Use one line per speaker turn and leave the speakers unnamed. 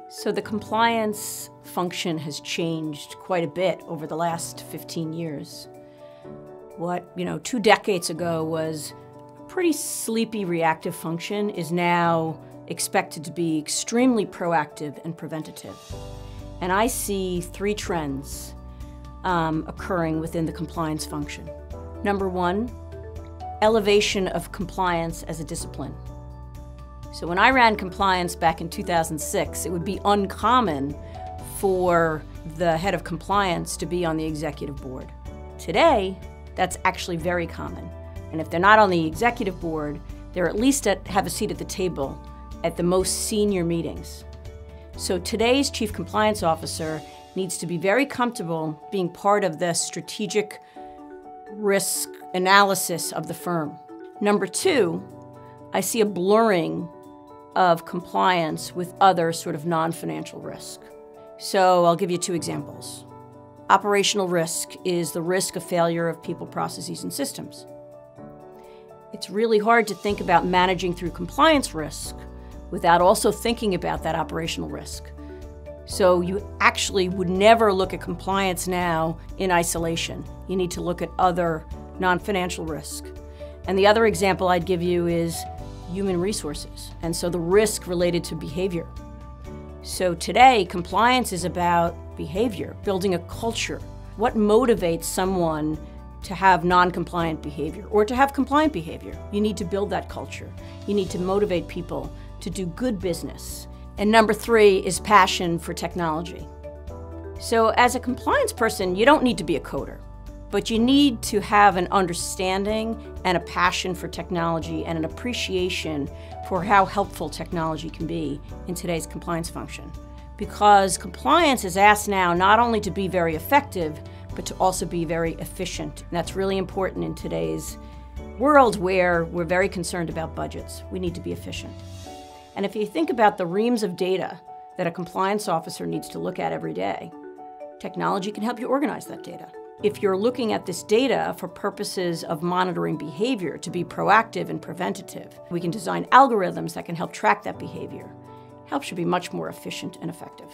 So the compliance function has changed quite a bit over the last 15 years. What, 2 decades ago was a pretty sleepy reactive function is now expected to be extremely proactive and preventative. And I see 3 trends occurring within the compliance function. Number 1, elevation of compliance as a discipline. So when I ran compliance back in 2006, it would be uncommon for the head of compliance to be on the executive board. Today, that's actually very common. And if they're not on the executive board, they're at least have a seat at the table at the most senior meetings. So today's chief compliance officer needs to be very comfortable being part of the strategic risk analysis of the firm. Number 2, I see a blurring of compliance with other sort of non-financial risk. So I'll give you 2 examples. Operational risk is the risk of failure of people, processes, and systems. It's really hard to think about managing through compliance risk without also thinking about that operational risk. So you actually would never look at compliance now in isolation. You need to look at other non-financial risk. And the other example I'd give you is human resources, and so the risk related to behavior. So today, compliance is about behavior, building a culture. What motivates someone to have non-compliant behavior or to have compliant behavior? You need to build that culture. You need to motivate people to do good business. And number 3 is passion for technology. So as a compliance person, you don't need to be a coder, but you need to have an understanding and a passion for technology and an appreciation for how helpful technology can be in today's compliance function. Because compliance is asked now not only to be very effective, but to also be very efficient. And that's really important in today's world where we're very concerned about budgets. We need to be efficient. And if you think about the reams of data that a compliance officer needs to look at every day, technology can help you organize that data. If you're looking at this data for purposes of monitoring behavior to be proactive and preventative, we can design algorithms that can help track that behavior. Helps you be much more efficient and effective.